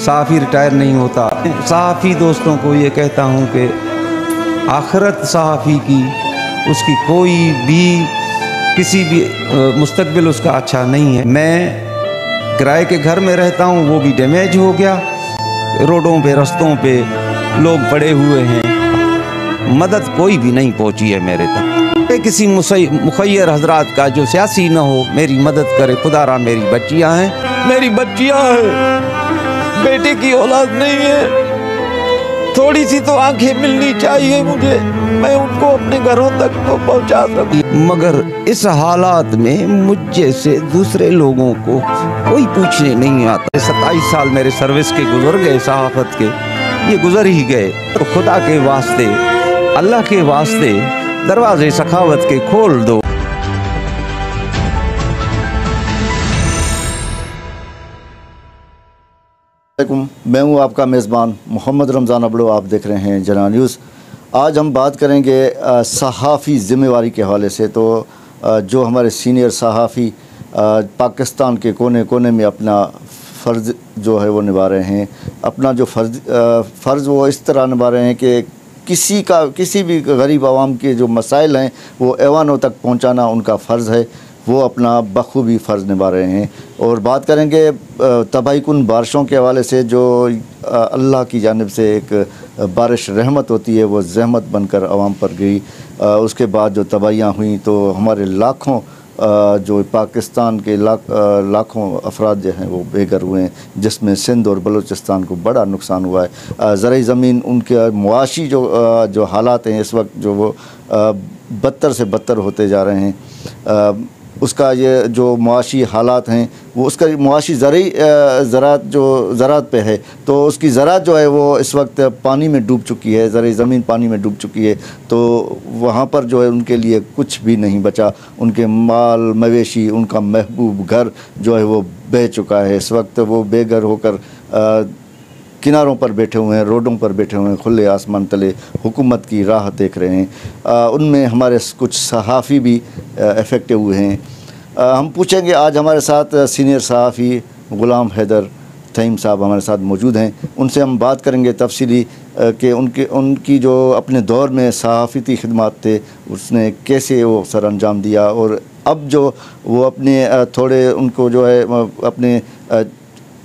सहाफ़ी रिटायर नहीं होता। सहाफ़ी दोस्तों को ये कहता हूँ कि आखिरत सहाफ़ी की, उसकी कोई भी किसी भी मुस्तकबिल उसका अच्छा नहीं है। मैं किराए के घर में रहता हूँ, वो भी डैमेज हो गया। रोडों पे रास्तों पे लोग पड़े हुए हैं, मदद कोई भी नहीं पहुँची है मेरे तक। किसी मुखय्यर हजरात का जो सियासी न हो मेरी मदद करे। खुदारा मेरी बच्चियाँ हैं, बेटे की औलाद नहीं है, थोड़ी सी तो आंखें मिलनी चाहिए मुझे, मैं उनको अपने घरों तक तो पहुंचा सकूं। मगर इस हालात में मुझ जैसे दूसरे लोगों को कोई पूछने नहीं आता। 27 साल मेरे सर्विस के गुजर गए, सहाफत के, ये गुजर ही गए। तो खुदा के वास्ते, अल्लाह के वास्ते दरवाजे सखावत के खोल दो। मैं हूं आपका मेज़बान मोहम्मद रमज़ान अबड़ो। आप देख रहे हैं जना न्यूज़। आज हम बात करेंगे सहाफ़ी ज़िम्मेवारी के हवाले से। तो जो हमारे सीनियर सहाफ़ी पाकिस्तान के कोने कोने में अपना फ़र्ज़ जो है वो निभा रहे हैं। अपना जो फ़र्ज़ वो इस तरह निभा रहे हैं कि किसी भी गरीब आवाम के जो मसाइल हैं वो ऐवानों तक पहुँचाना उनका फ़र्ज़ है। वो अपना बखूबी फ़र्ज़ निभा रहे हैं। और बात करेंगे तबाहीकुन बारिशों के हवाले से, जो अल्लाह की जानिब से एक बारिश रहमत होती है, वो ज़हमत बनकर आवाम पर गिरी। उसके बाद जो तबाहियाँ हुई तो हमारे लाखों जो पाकिस्तान के लाखों अफराद जो हैं वो बेघर हुए हैं, जिसमें सिंध और बलूचिस्तान को बड़ा नुकसान हुआ है। ज़रई ज़मीन, उनके मुआशी जो हालात हैं इस वक्त, जो वो बदतर से बदतर होते जा रहे हैं। उसका ये जो मुआशी हालात हैं वो उसका मुआशी ज़रात पे है, तो उसकी ज़रात जो है वो इस वक्त पानी में डूब चुकी है, ज़रई ज़मीन पानी में डूब चुकी है। तो वहाँ पर जो है उनके लिए कुछ भी नहीं बचा। उनके माल मवेशी, उनका महबूब घर जो है वो बह चुका है। इस वक्त वो बेघर होकर किनारों पर बैठे हुए हैं, रोडों पर बैठे हुए हैं, खुले आसमान तले हुकूमत की राह देख रहे हैं। उनमें हमारे कुछ सहाफ़ी भी अफेक्ट हुए हैं। हम पूछेंगे, आज हमारे साथ सीनियर सहाफ़ी ग़ुलाम हैदर थईम साहब हमारे साथ मौजूद हैं। उनसे हम बात करेंगे तफसीली कि उनकी जो अपने दौर में सहाफ़ती खिदमात थे उसने कैसे वो सर अंजाम दिया, और अब जो वो अपने थोड़े उनको जो है अपने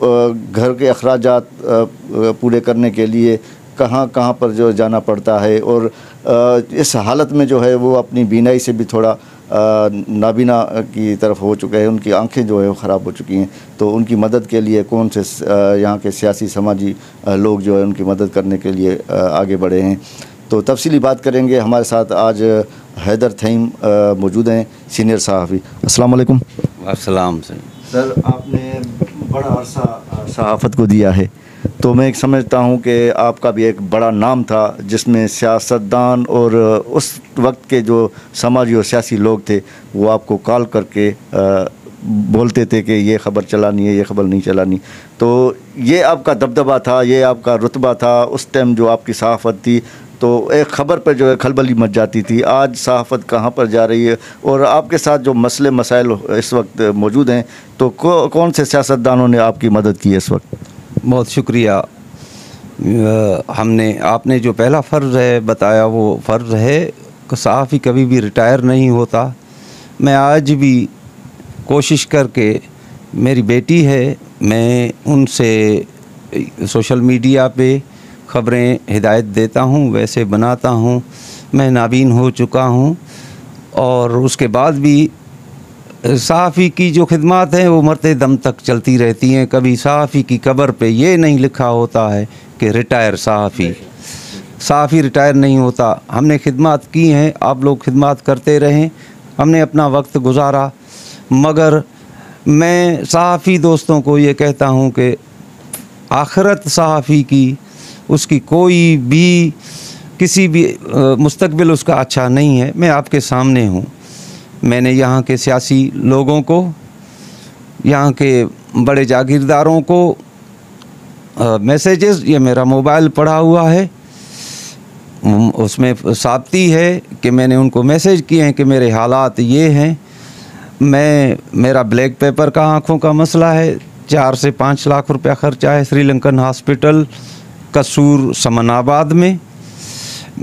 घर के अखराजात पूरे करने के लिए कहाँ पर जो जाना पड़ता है। और इस हालत में जो है वो अपनी बीनाई से भी थोड़ा नाबीना की तरफ हो चुके हैं, उनकी आंखें जो है वो ख़राब हो चुकी हैं। तो उनकी मदद के लिए कौन से यहाँ के सियासी समाजी लोग जो है उनकी मदद करने के लिए आगे बढ़े हैं। तो तफसीली बात करेंगे। हमारे साथ आज हैदर थईम मौजूद हैं, सीनियर सहाफ़ी। अस्सलाम वालेकुम। अस्सलाम सर, आपने बड़ा अरसा सहाफ़त को दिया है, तो मैं एक समझता हूँ कि आपका भी एक बड़ा नाम था, जिसमें सियासतदान और उस वक्त के जो समाजी और सियासी लोग थे वो आपको कॉल करके बोलते थे कि ये ख़बर चलानी है, ये ख़बर नहीं चलानी। तो ये आपका दबदबा था, ये आपका रुतबा था उस टाइम जो आपकी सहाफ़त थी। तो एक ख़बर पर जो है खलबली मच जाती थी। आज सहाफ़त कहाँ पर जा रही है, और आपके साथ जो मसले मसाइल इस वक्त मौजूद हैं, तो कौन से सियासतदानों ने आपकी मदद की है इस वक्त? बहुत शुक्रिया। आपने जो पहला फ़र्ज़ है बताया, वो फ़र्ज़ है कि सहाफ़ी कभी भी रिटायर नहीं होता। मैं आज भी कोशिश करके, मेरी बेटी है, मैं उनसे सोशल मीडिया पे ख़बरें हिदायत देता हूँ, वैसे बनाता हूँ। मैं नाबीन हो चुका हूँ, और उसके बाद भी सहाफ़ी की जो खिदमात हैं वो मरते दम तक चलती रहती हैं। कभी सहाफ़ी की कब्र पे ये नहीं लिखा होता है कि रिटायर सहाफ़ी रिटायर नहीं होता। हमने खिदमात की हैं, आप लोग खिदमात करते रहें, हमने अपना वक्त गुजारा। मगर मैं सहाफ़ी दोस्तों को ये कहता हूँ कि आखिरत सहाफ़ी की, उसकी कोई भी किसी भी मुस्तकबिल उसका अच्छा नहीं है। मैं आपके सामने हूँ। मैंने यहाँ के सियासी लोगों को, यहाँ के बड़े जागीरदारों को मैसेजेस, ये मेरा मोबाइल पड़ा हुआ है, उसमें साबिती है कि मैंने उनको मैसेज किए हैं कि मेरे हालात ये हैं। मेरा ब्लैक पेपर का आँखों का मसला है, 4 से 5 लाख रुपया खर्चा है श्रीलंकन हॉस्पिटल कसूर समनाबाद में।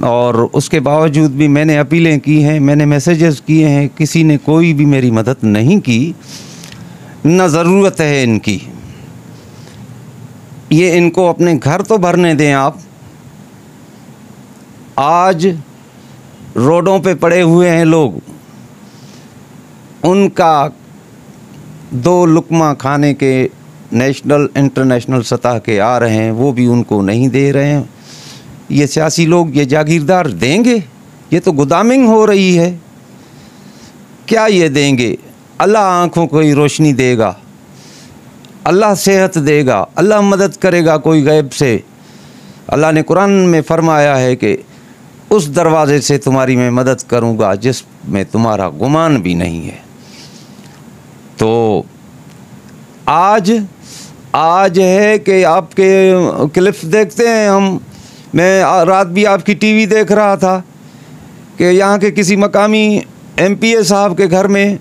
और उसके बावजूद भी मैंने अपीलें की हैं, मैंने मैसेजेस किए हैं, किसी ने कोई भी मेरी मदद नहीं की। न ज़रूरत है इनकी, ये इनको अपने घर तो भरने दें आप। आज रोडों पे पड़े हुए हैं लोग, उनका 2 लुकमा खाने के नेशनल इंटरनेशनल सतह के आ रहे हैं, वो भी उनको नहीं दे रहे हैं। ये सियासी लोग, ये जागीरदार देंगे? ये तो गुदामिंग हो रही है। क्या ये देंगे? अल्लाह आँखों को ही रोशनी देगा, अल्लाह सेहत देगा, अल्लाह मदद करेगा कोई गैब से। अल्लाह ने कुरान में फरमाया है कि उस दरवाज़े से तुम्हारी मैं मदद करूँगा जिसमें तुम्हारा गुमान भी नहीं है। तो आज है कि आपके क्लिप्स देखते हैं हम। मैं रात भी आपकी टीवी देख रहा था कि यहाँ के किसी मकामी एमपीए साहब के घर में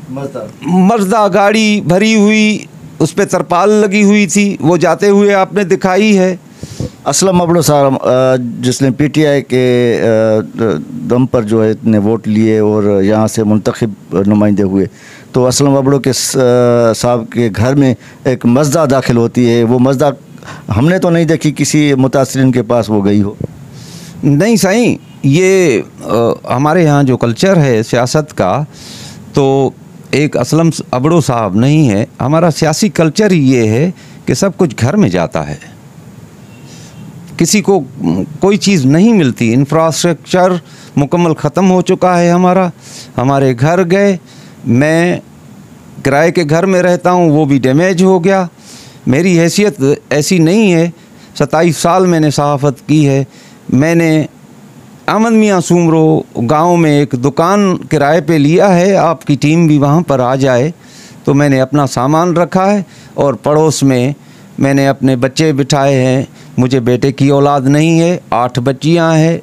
मर्दा गाड़ी भरी हुई, उस पर तरपाल लगी हुई थी, वो जाते हुए आपने दिखाई है। असलम अबड़ो साहब जिसने पीटीआई के दम पर जो है इतने वोट लिए और यहाँ से मुंतखब नुमाइंदे हुए, तो असलम अबड़ो के साहब के घर में एक मस्दा दाखिल होती है। वो मस्दा हमने तो नहीं देखी, किसी मुतासरीन के पास वो गई हो? नहीं साईं, ये हमारे यहाँ जो कल्चर है सियासत का, तो एक असलम अबड़ो साहब नहीं है। हमारा सियासी कल्चर ही ये है कि सब कुछ घर में जाता है, किसी को कोई चीज़ नहीं मिलती। इंफ्रास्ट्रक्चर मुकम्मल ख़त्म हो चुका है हमारा। हमारे घर गए, मैं किराए के घर में रहता हूँ, वो भी डैमेज हो गया। मेरी हैसियत ऐसी नहीं है, 27 साल मैंने सहाफ़त की है। मैंने अहमद मियाँ सुमरो गांव में एक दुकान किराए पे लिया है, आपकी टीम भी वहाँ पर आ जाए। तो मैंने अपना सामान रखा है और पड़ोस में मैंने अपने बच्चे बिठाए हैं। मुझे बेटे की औलाद नहीं है, 8 बच्चियाँ हैं,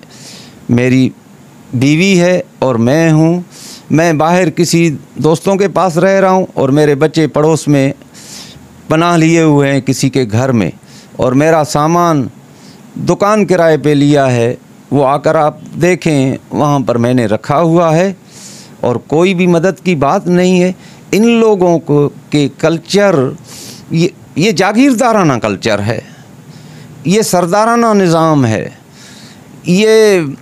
मेरी बीवी है और मैं हूँ। मैं बाहर किसी दोस्तों के पास रह रहा हूँ और मेरे बच्चे पड़ोस में पनाह लिए हुए हैं किसी के घर में, और मेरा सामान दुकान किराए पे लिया है, वो आकर आप देखें वहाँ पर मैंने रखा हुआ है और कोई भी मदद की बात नहीं है। इन लोगों को के कल्चर, ये जागीरदाराना कल्चर है, ये सरदाराना निज़ाम है, ये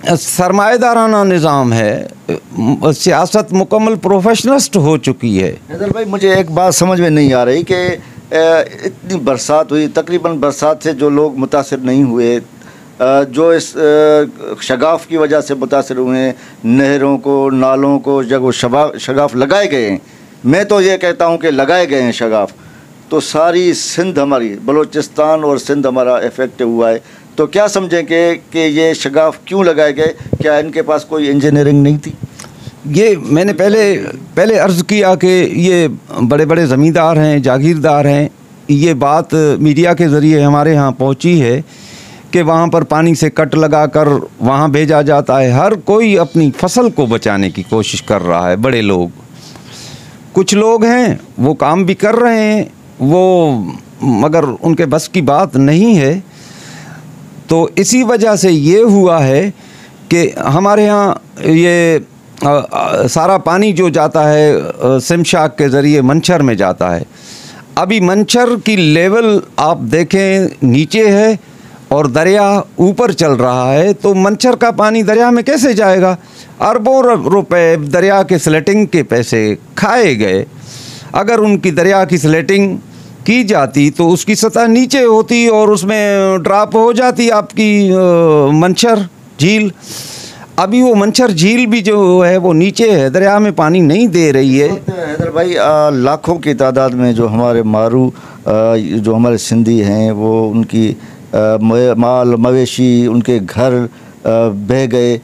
सरमाएदाराना निज़ाम है। सियासत मुकम्मल प्रोफेशनलिस्ट हो चुकी है। हैदर भाई, मुझे एक बात समझ में नहीं आ रही कि इतनी बरसात हुई, तकरीबन बरसात से जो लोग मुतासिर नहीं हुए, जो इस शगाफ की वजह से मुतासिर हुए हैं, नहरों को, नालों को जब शगाफ लगाए गए हैं, मैं तो ये कहता हूँ कि लगाए गए हैं शगाफ, तो सारी सिंध हमारी, बलूचिस्तान और सिंध हमारा इफेक्ट हुआ है। तो क्या समझेंगे कि ये शगाफ क्यों लगाए गए? क्या इनके पास कोई इंजीनियरिंग नहीं थी? ये मैंने पहले अर्ज़ किया कि ये बड़े बड़े ज़मींदार हैं, जागीरदार हैं। ये बात मीडिया के ज़रिए हमारे यहाँ पहुँची है कि वहाँ पर पानी से कट लगाकर वहाँ भेजा जाता है। हर कोई अपनी फसल को बचाने की कोशिश कर रहा है। बड़े लोग, कुछ लोग हैं वो काम भी कर रहे हैं, वो मगर उनके बस की बात नहीं है। तो इसी वजह से ये हुआ है कि हमारे यहाँ ये सारा पानी जो जाता है सिमशाक के ज़रिए मंचर में जाता है। अभी मंचर की लेवल आप देखें नीचे है और दरिया ऊपर चल रहा है, तो मंचर का पानी दरिया में कैसे जाएगा? अरबों रुपए दरिया के स्लेटिंग के पैसे खाए गए। अगर उनकी दरिया की स्लेटिंग की जाती तो उसकी सतह नीचे होती और उसमें ड्रॉप हो जाती आपकी मंचर झील। अभी वो मंचर झील भी जो है वो नीचे है, दरिया में पानी नहीं दे रही है। हैदर भाई, लाखों की तादाद में जो हमारे मारू जो हमारे सिंधी हैं, वो उनकी माल मवेशी, उनके घर बह गए।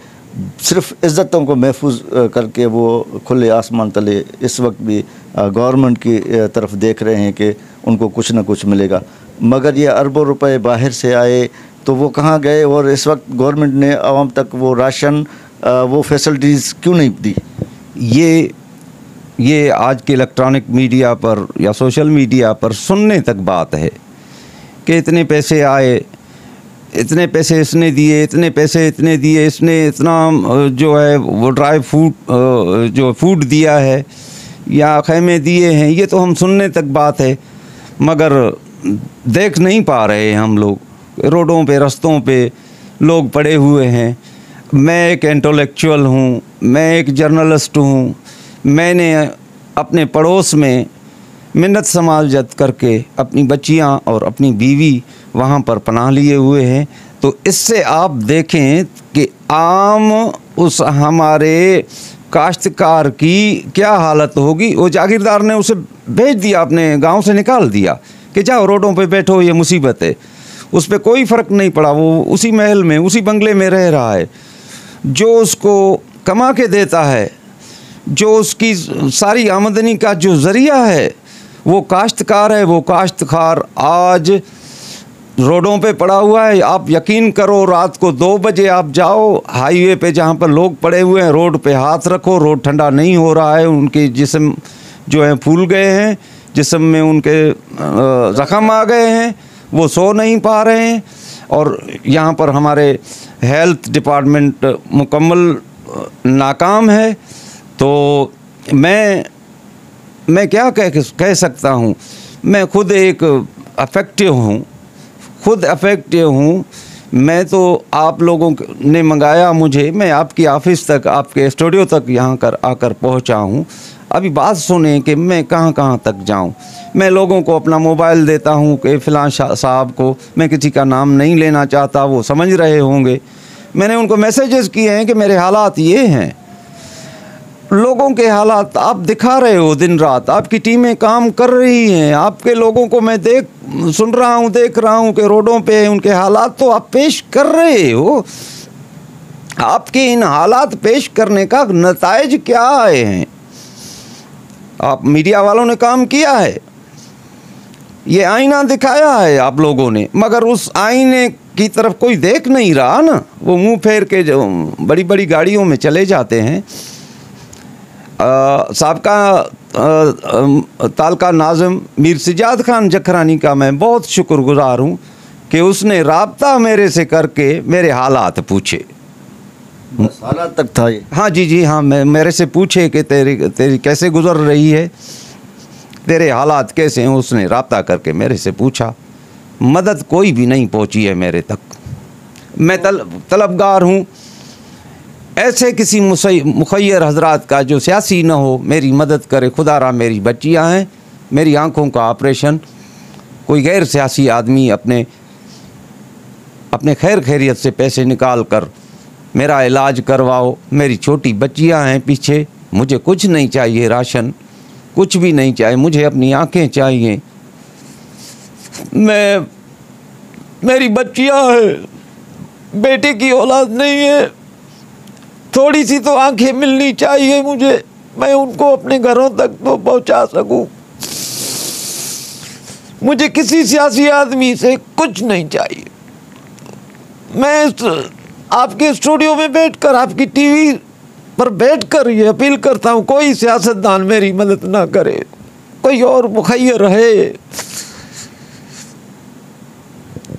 सिर्फ इज़्ज़तों को महफूज करके वो खुले आसमान तले इस वक्त भी गवर्नमेंट की तरफ देख रहे हैं कि उनको कुछ ना कुछ मिलेगा, मगर ये अरबों रुपए बाहर से आए तो वो कहाँ गए? और इस वक्त गवर्नमेंट ने आवाम तक वो राशन, वो फैसिलिटीज़ क्यों नहीं दी? ये ये आज के इलेक्ट्रॉनिक मीडिया पर या सोशल मीडिया पर सुनने तक बात है कि इतने पैसे आए, इतने पैसे इसने दिए, इतने पैसे इतने दिए, इसने इतना जो है वो ड्राई फूड जो फूड दिया है या खैमे दिए हैं। ये तो हम सुनने तक बात है, मगर देख नहीं पा रहे हम लोग। रोडों पे, रस्तों पे लोग पड़े हुए हैं। मैं एक इंटेलेक्चुअल हूँ, मैं एक जर्नलिस्ट हूँ। मैंने अपने पड़ोस में मिन्नत समाजत करके अपनी बच्चियाँ और अपनी बीवी वहाँ पर पनाह लिए हुए हैं। तो इससे आप देखें कि आम उस हमारे काश्तकार की क्या हालत होगी। वो जागीरदार ने उसे भेज दिया, अपने गांव से निकाल दिया कि जाओ रोडों पे बैठो, ये मुसीबत है। उस पर कोई फ़र्क नहीं पड़ा, वो उसी महल में, उसी बंगले में रह रहा है। जो उसको कमा के देता है, जो उसकी सारी आमदनी का जो ज़रिया है, वो काश्तकार है। वो काश्तकार आज रोडों पे पड़ा हुआ है। आप यकीन करो, रात को 2 बजे आप जाओ हाईवे पे, जहाँ पर लोग पड़े हुए हैं, रोड पे हाथ रखो, रोड ठंडा नहीं हो रहा है। उनके जिस्म जो है फूल गए हैं, जिस्म में उनके ज़ख़म आ गए हैं, वो सो नहीं पा रहे हैं। और यहाँ पर हमारे हेल्थ डिपार्टमेंट मुकम्मल नाकाम है। तो मैं क्या कह सकता हूँ। मैं खुद एक अफेक्टिव हूँ। मैं तो आप लोगों ने मंगाया मुझे, मैं आपकी ऑफ़िस तक, आपके स्टूडियो तक यहाँ आकर पहुँचा हूँ। अभी बात सुने कि मैं कहाँ तक जाऊँ। मैं लोगों को अपना मोबाइल देता हूँ कि फ़लाँ साहब को, मैं किसी का नाम नहीं लेना चाहता, वो समझ रहे होंगे। मैंने उनको मैसेजेस किए हैं कि मेरे हालात ये हैं। लोगों के हालात आप दिखा रहे हो दिन रात, आपकी टीमें काम कर रही हैं। आपके लोगों को मैं सुन रहा हूँ, देख रहा हूँ कि रोडों पे उनके हालात तो आप पेश कर रहे हो। आपके इन हालात पेश करने का नताइज क्या आए हैं? आप मीडिया वालों ने काम किया है, ये आईना दिखाया है आप लोगों ने, मगर उस आईने की तरफ कोई देख नहीं रहा ना। वो मुंह फेर के जो बड़ी बड़ी गाड़ियों में चले जाते हैं। साबका तालका नाज़िम मीर सिजाद खान जखरानी का मैं बहुत शुक्रगुज़ार हूँ कि उसने राब्ता मेरे से करके मेरे हालात पूछे। हालात तक था ये? हाँ जी हाँ, मेरे से पूछे कि तेरी कैसे गुज़र रही है, तेरे हालात कैसे हैं। उसने राब्ता करके मेरे से पूछा। मदद कोई भी नहीं पहुँची है मेरे तक। मैं तलबगार हूँ ऐसे किसी मुखय्यर हजरात का जो सियासी न हो, मेरी मदद करे। खुदारा मेरी बच्चियाँ हैं, मेरी आँखों का ऑपरेशन कोई गैर सियासी आदमी अपने खैर खैरियत से पैसे निकाल कर मेरा इलाज करवाओ। मेरी छोटी बच्चियाँ हैं पीछे, मुझे कुछ नहीं चाहिए, राशन कुछ भी नहीं चाहिए, मुझे अपनी आँखें चाहिए। मेरी बच्चियाँ हैं, बेटे की औलाद नहीं है, थोड़ी सी तो आंखें मिलनी चाहिए मुझे, मैं उनको अपने घरों तक तो पहुंचा सकूं। मुझे किसी सियासी आदमी से कुछ नहीं चाहिए। मैं आपके स्टूडियो में बैठकर, आपकी टीवी पर बैठकर ये अपील करता हूं, कोई सियासतदान मेरी मदद ना करे, कोई और मुखय्यर है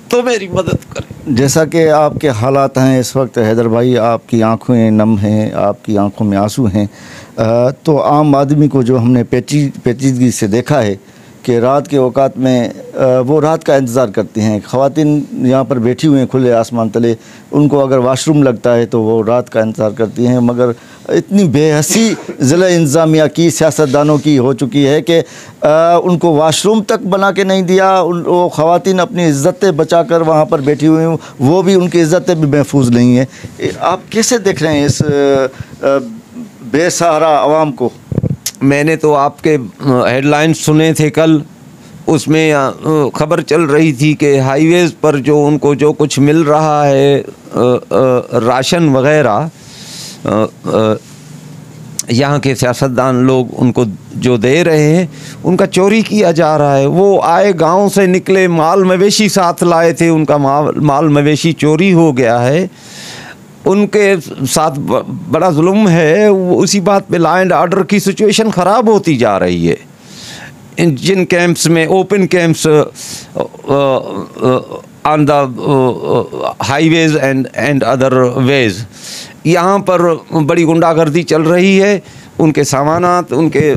तो मेरी मदद करें। जैसा कि आपके हालात हैं इस वक्त हैदर भाई, आपकी आंखें नम हैं, आपकी आंखों में आंसू हैं। तो आम आदमी को जो हमने पेचीदगी से देखा है कि रात के औकात में वो रात का इंतज़ार करती हैं। ख़वातीन यहाँ पर बैठी हुई हैं खुले आसमान तले, उनको अगर वाशरूम लगता है तो वो रात का इंतज़ार करती हैं। मगर इतनी बेहसी ज़िला इंतज़ामिया की, सियासतदानों की हो चुकी है कि उनको वाशरूम तक बना के नहीं दिया। वो ख़वातीन अपनी इज़्ज़तें बचा कर वहाँ पर बैठी हुई हैं, वो भी उनकी इज़्ज़तें भी महफूज नहीं हैं। आप कैसे देख रहे हैं इस बेसहारा आवाम को? मैंने तो आपके हेडलाइंस सुने थे कल, उसमें खबर चल रही थी कि हाईवेज़ पर जो उनको जो कुछ मिल रहा है राशन वग़ैरह, यहाँ के सियासतदान लोग उनको जो दे रहे हैं उनका चोरी किया जा रहा है। वो आए गांव से निकले, माल मवेशी साथ लाए थे, उनका माल मवेशी चोरी हो गया है। उनके साथ बड़ा जुल्म है। उसी बात पे लॉ एंड ऑर्डर की सिचुएशन ख़राब होती जा रही है। जिन कैंप्स में open camps on the highways and other ways, यहाँ पर बड़ी गुंडागर्दी चल रही है, उनके सामानात उनके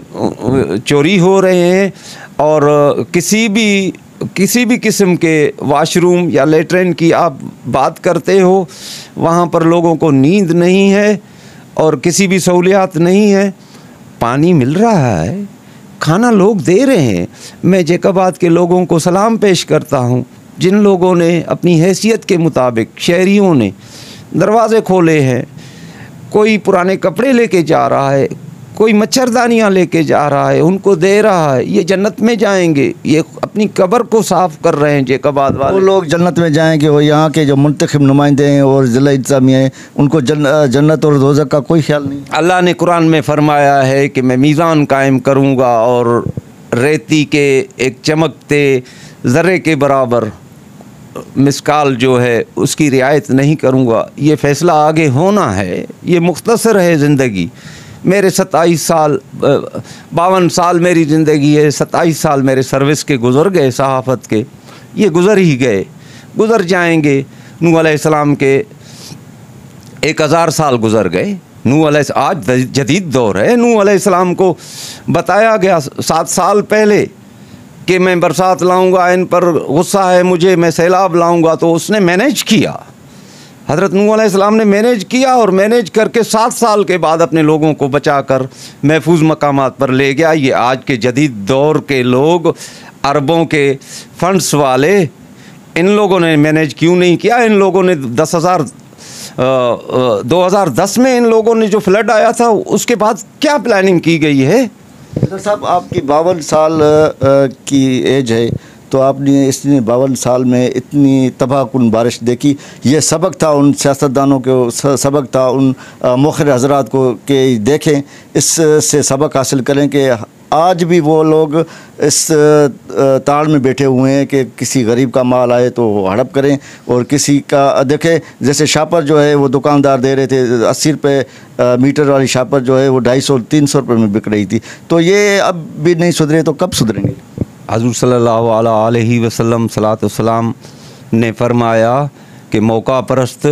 चोरी हो रहे हैं, और किसी भी किस्म के वाशरूम या लेटरिन की आप बात करते हो, वहाँ पर लोगों को नींद नहीं है और किसी भी सहूलियात नहीं है। पानी मिल रहा है, खाना लोग दे रहे हैं। मैं जैकबाद के लोगों को सलाम पेश करता हूँ, जिन लोगों ने अपनी हैसियत के मुताबिक, शहरियों ने दरवाज़े खोले हैं। कोई पुराने कपड़े लेके जा रहा है, कोई मच्छरदानियाँ लेके जा रहा है, उनको दे रहा है। ये जन्नत में जाएंगे, ये अपनी कब्र को साफ़ कर रहे हैं जैकबाद वाले। वो लोग जन्नत में जाएंगे, वो यहाँ के जो मुंतखब नुमाइंदे हैं और ज़िला इंतज़ामिया हैं, उनको जन्नत और दोज़ख का कोई ख्याल नहीं। अल्लाह ने कुरान में फरमाया है कि मैं मीज़ान कायम करूँगा और रेती के एक चमकते ज़र्रे के बराबर मिसकाल जो है उसकी रियायत नहीं करूँगा। ये फ़ैसला आगे होना है। ये मुख्तसर है ज़िंदगी। मेरे 27 साल 52 साल मेरी ज़िंदगी है। 27 साल मेरे सर्विस के गुज़र गए, सहाफ़त के, ये गुज़र ही गए, गुज़र जाएंगे। नूह अलैहिस्सलाम के 1000 साल गुज़र गए। नूह अलैहिस्सलाम, आज जदीद दौर है। नूह अलैहिस्सलाम को बताया गया 7 साल पहले कि मैं बरसात लाऊंगा, इन पर गुस्सा है मुझे, मैं सैलाब लाऊंगा, तो उसने मैनेज किया। हज़रत नूह अलैहिस्सलाम ने मैनेज किया और मैनेज करके 7 साल के बाद अपने लोगों को बचाकर महफूज मकामात पर ले गया। ये आज के जदीद दौर के लोग, अरबों के फंड्स वाले, इन लोगों ने मैनेज क्यों नहीं किया? इन लोगों ने 2010 में इन लोगों ने जो फ्लड आया था उसके बाद क्या प्लानिंग की गई है? डॉक्टर साहब, आपकी 52 साल की एज है, तो आपने इसने 52 साल में इतनी तबाहकुन बारिश देखी। ये सबक था उन सियासतदानों को, सबक था उन मोखर हजरात को कि देखें, इससे सबक हासिल करें कि आज भी वो लोग इस ताड़ में बैठे हुए हैं कि किसी गरीब का माल आए तो हड़प करें, और किसी का देखें, जैसे शापर जो है वो दुकानदार दे रहे थे 80 रुपये मीटर वाली शापर जो है वो 250-300 रुपये में बिक रही थी। तो ये अब भी नहीं सुधरे तो कब सुधरेंगे? हज़ूर सल्लल्लाहु अलैहि वसल्लम सलातो सलाम ने फरमाया कि मौका परस्त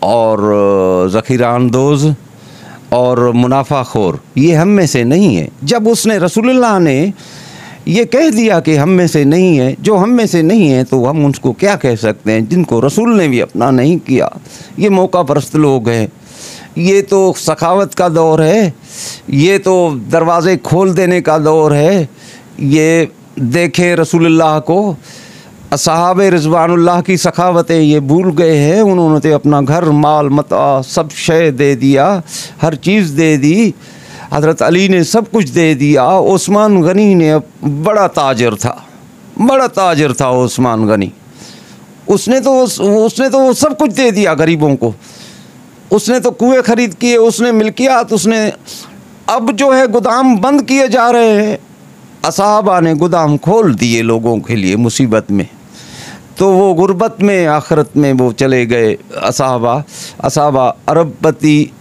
और ज़ख़ीरा अंदोज़ और मुनाफाखोर ये हम में से नहीं है। जब उसने रसूलुल्लाह ने ये कह दिया कि हम में से नहीं है, जो हम में से नहीं है तो हम उसको क्या कह सकते हैं, जिनको रसूल ने भी अपना नहीं किया। ये मौका परस्त लोग हैं। ये तो सखावत का दौर है, ये तो दरवाज़े खोल देने का दौर है। ये देखें रसूलुल्लाह को, असहाबे रिज़वानुल्लाह की सखावतें ये भूल गए हैं। उन्होंने तो अपना घर, माल, मता सब शय दे दिया, हर चीज़ दे दी। हज़रत अली ने सब कुछ दे दिया। उस्मान गनी ने बड़ा ताजर था, बड़ा ताजर था उस्मान गनी। उसने तो सब कुछ दे दिया गरीबों को। उसने तो कुएं ख़रीद किए, उसने मिल्कियात, उसने अब जो है गोदाम बंद किए जा रहे हैं। असहाबा ने गोदाम खोल दिए लोगों के लिए मुसीबत में, तो वो गुर्बत में, आखिरत में वो चले गए। असहाबा अरबपति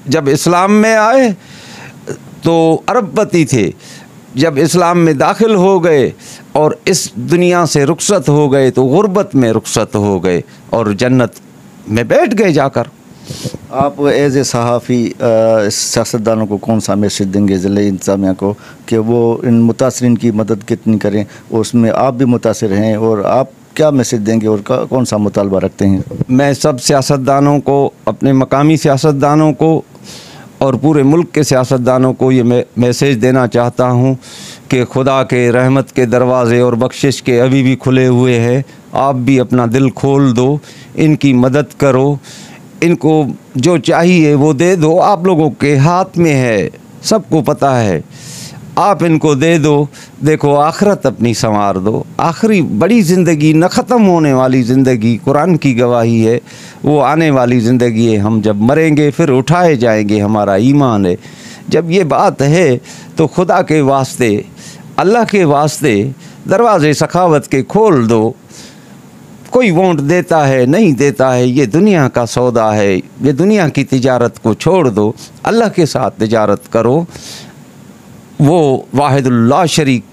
जब इस्लाम में आए तो अरबपति थे, जब इस्लाम में दाखिल हो गए और इस दुनिया से रुखसत हो गए तो गुर्बत में रुखसत हो गए और जन्नत में बैठ गए जाकर। आप एज ए सहाफ़ी सियासतदानों को कौन सा मैसेज देंगे ज़िले इंतज़ामिया को कि वो इन मुतासरीन की मदद कितनी करें और उसमें आप भी मुतासिर हैं, और आप क्या मैसेज देंगे और कौन सा मुतालबा रखते हैं? मैं सब सियासतदानों को, अपने मकामी सियासतदानों को और पूरे मुल्क के सियासतदानों को ये मैसेज देना चाहता हूँ कि खुदा के रहमत के दरवाज़े और बख्शिश के अभी भी खुले हुए हैं। आप भी अपना दिल खोल दो, इनकी मदद करो, इनको जो चाहिए वो दे दो। आप लोगों के हाथ में है, सबको पता है, आप इनको दे दो। देखो आखिरत अपनी संवार दो। आखिरी बड़ी ज़िंदगी, न ख़त्म होने वाली ज़िंदगी, कुरान की गवाही है, वो आने वाली ज़िंदगी है। हम जब मरेंगे फिर उठाए जाएंगे, हमारा ईमान है। जब ये बात है तो खुदा के वास्ते, अल्लाह के वास्ते दरवाज़े सखावत के खोल दो। कोई वोट देता है नहीं देता है, ये दुनिया का सौदा है, ये दुनिया की तिजारत को छोड़ दो, अल्लाह के साथ तिजारत करो। वो वाहिदुल्लाह शरीक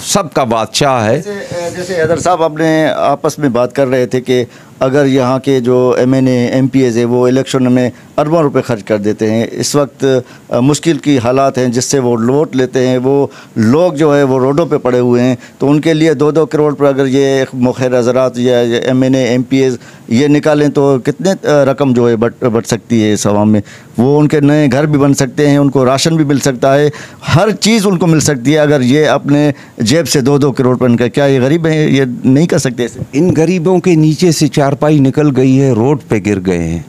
सबका बादशाह है। जैसे हैदर साहब अपने आपस में बात कर रहे थे कि अगर यहाँ के जो MNA MPs है वो इलेक्शन में अरबों रुपए खर्च कर देते हैं, इस वक्त मुश्किल की हालात हैं जिससे वो वोट लेते हैं, वो लोग जो है वो रोडों पे पड़े हुए हैं, तो उनके लिए 2-2 करोड़ पर अगर ये मुखिर हज़रात या MNA MPs ये निकालें तो कितने रकम जो है बढ़ सकती है इस आवाम में। वो उनके नए घर भी बन सकते हैं, उनको राशन भी मिल सकता है, हर चीज़ उनको मिल सकती है अगर ये अपने जेब से 2-2 करोड़ पर इनका। क्या ये गरीब हैं, ये नहीं कर सकते ऐसे? इन गरीबों के नीचे से चारपाई निकल गई है, रोड पे गिर गए हैं।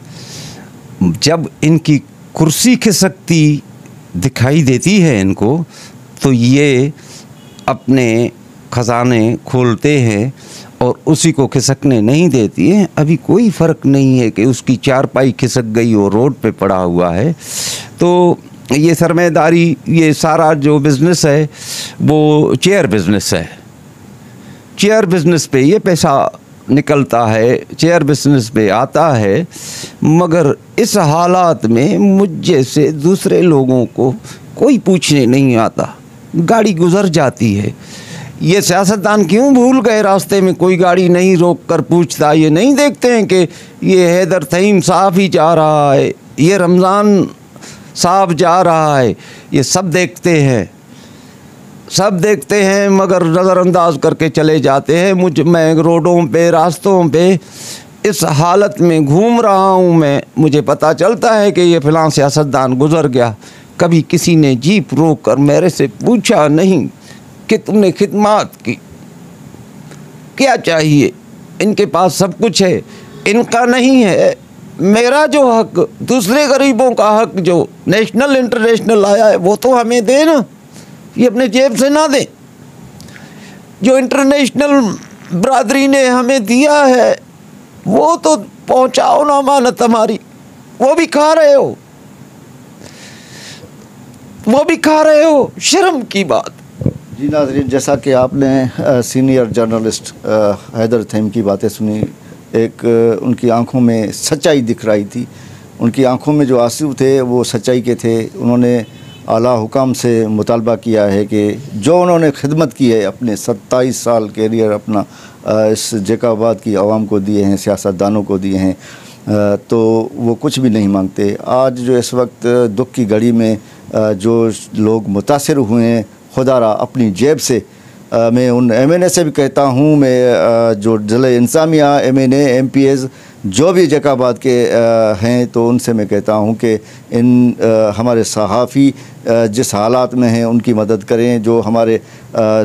जब इनकी कुर्सी खिसकती दिखाई देती है इनको, तो ये अपने खजाने खोलते हैं और उसी को खिसकने नहीं देती हैं। अभी कोई फ़र्क नहीं है कि उसकी चारपाई खिसक गई और रोड पे पड़ा हुआ है। तो ये सरमायादारी, ये सारा जो बिज़नेस है वो चेयर बिज़नेस है। चेयर बिज़नेस पे ये पैसा निकलता है, चेयर बिज़नेस पे आता है। मगर इस हालात में मुझ जैसे दूसरे लोगों को कोई पूछने नहीं आता, गाड़ी गुज़र जाती है। ये सियासतदान क्यों भूल गए रास्ते में कोई गाड़ी नहीं रोक कर पूछता? ये नहीं देखते हैं कि ये हैदर तहीम साहब ही जा रहा है, ये रमज़ान साहब जा रहा है? ये सब देखते हैं, सब देखते हैं, मगर नज़रअंदाज करके चले जाते हैं। मैं रोडों पे, रास्तों पे इस हालत में घूम रहा हूँ मैं, मुझे पता चलता है कि ये फ़लाँ सियासतदान गुज़र गया। कभी किसी ने जीप रोक कर मेरे से पूछा नहीं कि तुमने खिदमत की, क्या चाहिए? इनके पास सब कुछ है, इनका नहीं है। मेरा जो हक, दूसरे गरीबों का हक जो नेशनल इंटरनेशनल आया है वो तो हमें दे ना, ये अपने जेब से ना दे। जो इंटरनेशनल बरादरी ने हमें दिया है वो तो पहुंचाओ ना अमानत हमारी। वो भी खा रहे हो, वो भी खा रहे हो, शर्म की बात। जी नाज़रीन, जैसा कि आपने सीनियर जर्नलिस्ट हैदर तहीम की बातें सुनी, एक उनकी आंखों में सच्चाई दिख रही थी, उनकी आंखों में जो आंसू थे वो सच्चाई के थे। उन्होंने आला हुकाम से मुतालबा किया है कि जो उन्होंने खिदमत की है, अपने 27 साल कैरियर अपना इस जैकाबाद की आवाम को दिए हैं, सियासतदानों को दिए हैं, तो वो कुछ भी नहीं मांगते। आज जो इस वक्त दुख की घड़ी में जो लोग मुतासिर हुए हैं, खुदारा अपनी जेब से, मैं उन MNA से भी कहता हूँ, मैं जो ज़िले इंतज़ामिया MNA MPs जो भी जैकाबाद के हैं, तो उनसे मैं कहता हूँ कि इन हमारे सहाफ़ी जिस हालात में हैं उनकी मदद करें। जो हमारे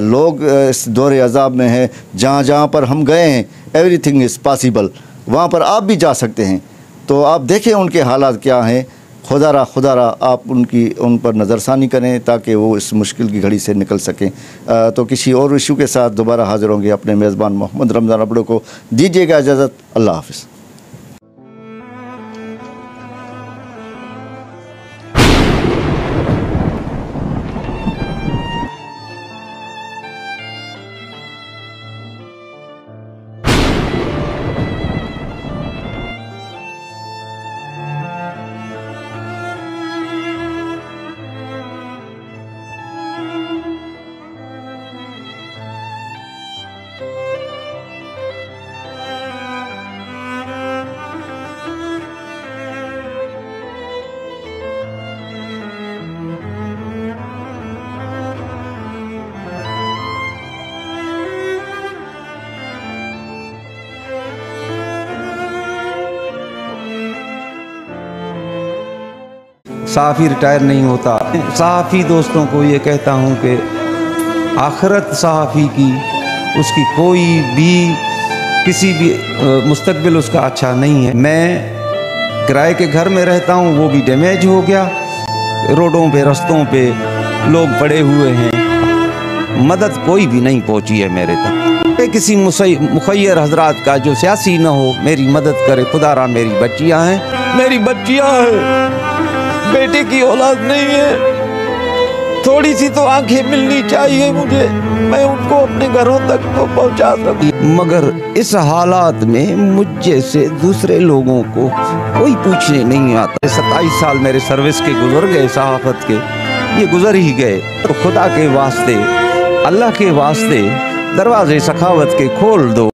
लोग इस दौरे अज़ाब में हैं, जहाँ जहाँ पर हम गए हैं, एवरीथिंग इज़ पॉसिबल, वहाँ पर आप भी जा सकते हैं। तो आप देखें उनके हालात क्या हैं। खुदारा आप उन पर नज़रसानी करें ताकि वो इस मुश्किल की घड़ी से निकल सकें। तो किसी और इशू के साथ दोबारा हाज़िर होंगे। अपने मेज़बान मोहम्मद रमज़ान अबड़ो को दीजिएगा इजाज़त। अल्लाह हाफ़िज़। सहाफ़ी रिटायर नहीं होता। सहाफ़ी दोस्तों को ये कहता हूँ कि आखिरत सहाफ़ी की, उसकी कोई भी किसी भी मुस्तकबिल उसका अच्छा नहीं है। मैं किराए के घर में रहता हूँ, वो भी डैमेज हो गया। रोडों पे, रास्तों पे लोग पड़े हुए हैं, मदद कोई भी नहीं पहुँची है मेरे तक। किसी मुखय्यर हजरात का जो सियासी न हो, मेरी मदद करे। खुदारा मेरी बच्चियाँ हैं, मेरी बच्चियाँ हैं, बेटे की औलाद नहीं है। थोड़ी सी तो आंखें मिलनी चाहिए मुझे, मैं उनको अपने घरों तक तो पहुंचा सकूं। मगर इस हालात में मुझ जैसे दूसरे लोगों को कोई पूछने नहीं आता। 27 साल मेरे सर्विस के गुजर गए, सहाफत के, ये गुजर ही गए। तो खुदा के वास्ते, अल्लाह के वास्ते दरवाजे सखावत के खोल दो।